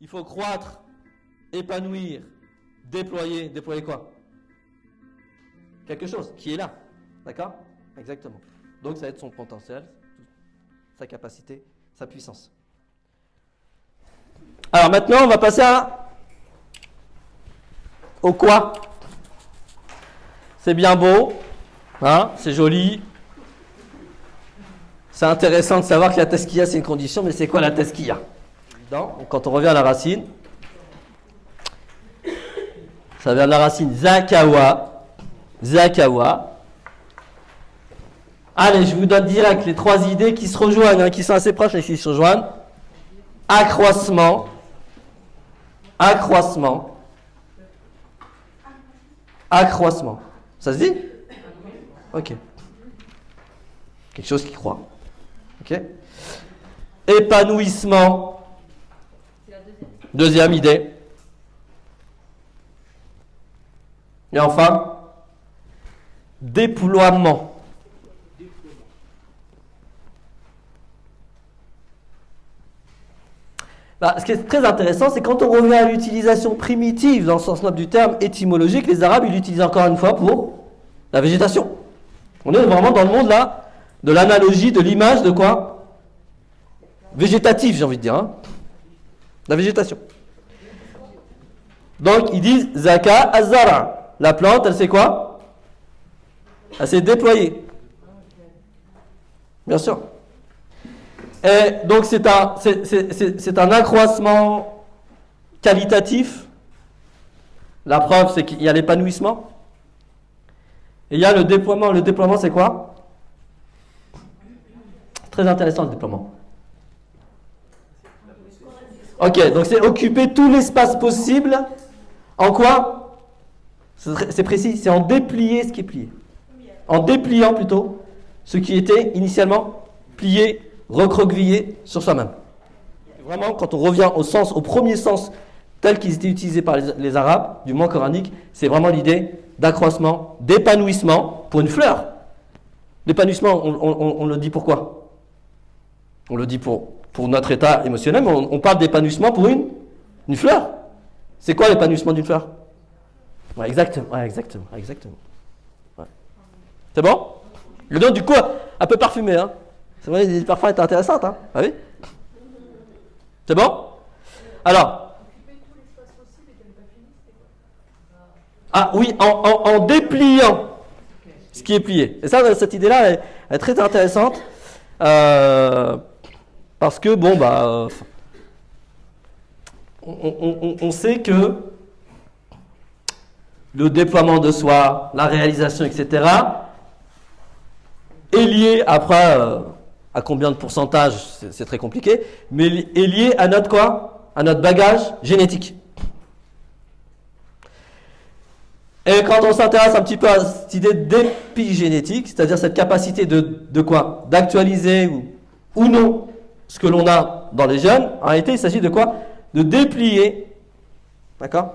Il faut croître, épanouir, déployer. Déployer quoi? Quelque chose qui est là. D'accord? Exactement. Donc ça va être son potentiel, sa capacité, sa puissance. Alors maintenant, on va passer au quoi? C'est bien beau, hein, c'est joli. C'est intéressant de savoir que la tazkiya c'est une condition, mais c'est quoi la tazkiya? Donc, quand on revient à la racine, ça vient de la racine zakawa. Zakawa. Allez, je vous donne direct les trois idées qui se rejoignent, hein, qui sont assez proches et qui se rejoignent. Accroissement. Accroissement. Accroissement. Ça se dit? Ok. Quelque chose qui croît. Ok. Épanouissement. Deuxième idée. Et enfin, déploiement. Bah, ce qui est très intéressant, c'est quand on revient à l'utilisation primitive, dans le sens noble du terme étymologique, les Arabes, ils l'utilisent encore une fois pour la végétation. On est vraiment dans le monde là, de l'analogie, de l'image de quoi? Végétatif, j'ai envie de dire. Hein. La végétation. Donc, ils disent Zaka azara. La plante, elle sait quoi? Elle s'est déployée. Bien sûr. Et donc, c'est un accroissement qualitatif. La preuve, c'est qu'il y a l'épanouissement. Et il y a le déploiement. Le déploiement, c'est quoi? Très intéressant, le déploiement. Ok, donc c'est occuper tout l'espace possible. En quoi? C'est précis, c'est en déplier ce qui est plié. En dépliant plutôt ce qui était initialement plié, recroquevillé sur soi-même. Vraiment, quand on revient au premier sens tel qu'ils étaient utilisés par les Arabes, du mot coranique, c'est vraiment l'idée d'accroissement, d'épanouissement pour une fleur. L'épanouissement, on le dit pourquoi? On le dit pour notre état émotionnel, mais on parle d'épanouissement pour une fleur. C'est quoi l'épanouissement d'une fleur? Ouais, exactement. Ouais, exactement. Ouais. C'est bon? Le don, du coup, un peu parfumé. Hein. C'est vrai, les parfums étaient intéressants. Hein. Ah oui? C'est bon? Alors. Ah oui, en dépliant ce qui est plié. Et ça, cette idée-là est très intéressante. Parce que, bon, bah. On sait que le déploiement de soi, la réalisation, etc., est lié, après, à combien de pourcentage, c'est très compliqué, mais est lié à notre quoi? À notre bagage génétique. Et quand on s'intéresse un petit peu à cette idée d'épigénétique, c'est-à-dire cette capacité de quoi? D'actualiser ou non ce que l'on a dans les gènes, en réalité, il s'agit de quoi? De déplier, d'accord?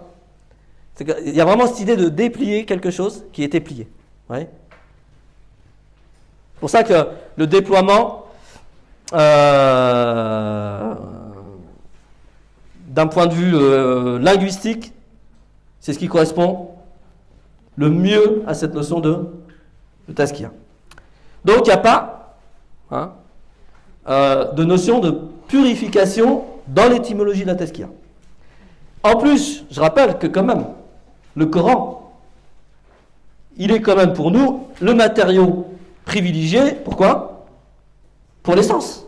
Il y a vraiment cette idée de déplier quelque chose qui était plié. Ouais. C'est pour ça que le déploiement, d'un point de vue linguistique, c'est ce qui correspond le mieux à cette notion de tazkiya. Donc il n'y a pas de notion de purification dans l'étymologie de la tazkiya. En plus, je rappelle que quand même, le Coran, il est quand même pour nous le matériau privilégié. Pourquoi? Pour les sens,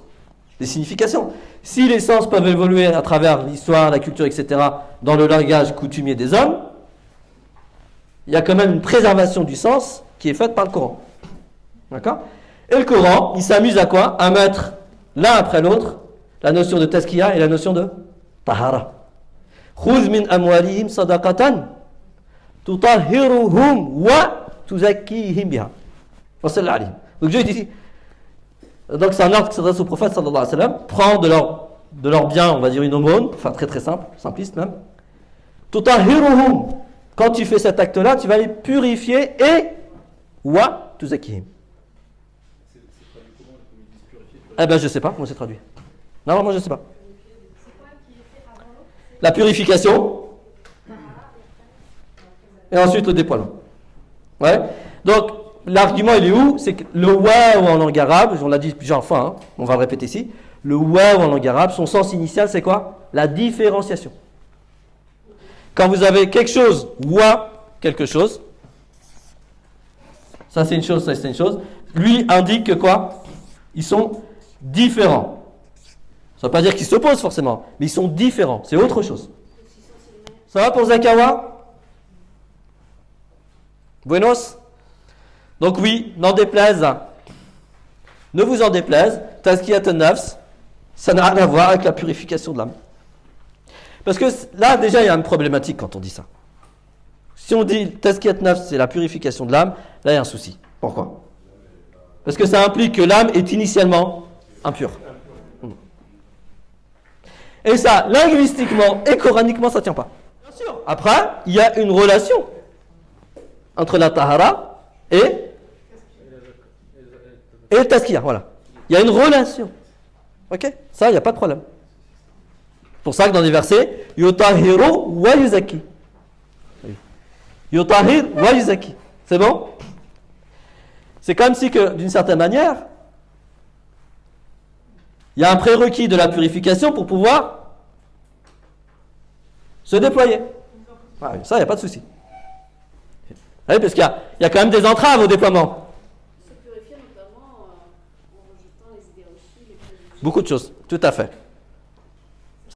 les significations. Si les sens peuvent évoluer à travers l'histoire, la culture, etc., dans le langage coutumier des hommes, il y a quand même une préservation du sens qui est faite par le Coran. D'accord? Et le Coran, il s'amuse à quoi? À mettre l'un après l'autre la notion de tazkiya et la notion de tahara. Khudh min amwalihim sadaqatan tutahhiruhum wa tuzakkihim biha. Donc Dieu dit, donc c'est un ordre qui s'adresse au prophète sallallahu alayhi wa sallam, prends de leur bien, on va dire une aumône, enfin très très simple, simpliste même. Tutahhiruhum. Quand tu fais cet acte-là, tu vas les purifier et wa tuzakkihim. Eh ben je sais pas comment c'est traduit. Non, moi je sais pas. la purification, et ensuite le déploiement. Ouais. Donc, l'argument, il est où? C'est que le waouh en langue arabe, on l'a dit plusieurs fois, hein, on va le répéter ici, le waouh en langue arabe, son sens initial, c'est quoi? La différenciation. Quand vous avez quelque chose, wa, quelque chose, ça c'est une chose, ça c'est une chose, lui indique que quoi? Ils sont différents. Ça ne veut pas dire qu'ils s'opposent forcément, mais ils sont différents, c'est autre chose. Ça va pour Zakawa? Buenos? Donc oui, n'en déplaise, ne vous en déplaise, Tazkiyat an-nafs, ça n'a rien à voir avec la purification de l'âme. Parce que là, déjà, il y a une problématique quand on dit ça. Si on dit Tazkiyat an-nafs, c'est la purification de l'âme, là, il y a un souci. Pourquoi? Parce que ça implique que l'âme est initialement impure. Et ça, linguistiquement et coraniquement, ça ne tient pas. Bien sûr. Après, il y a une relation entre la tahara et le tazkiya, voilà. Il y a une relation. Ok? Ça, il n'y a pas de problème. C'est pour ça que dans les versets, Yotahiru wa yuzaki. Yotahir wa yuzaki. C'est bon? C'est comme si que, d'une certaine manière, il y a un prérequis de la purification pour pouvoir se déployer. Ah, ça, il n'y a pas de souci. Oui, parce qu'il y a quand même des entraves au déploiement. Se purifier notamment en rejetant les idées reçues. Beaucoup de choses, tout à fait.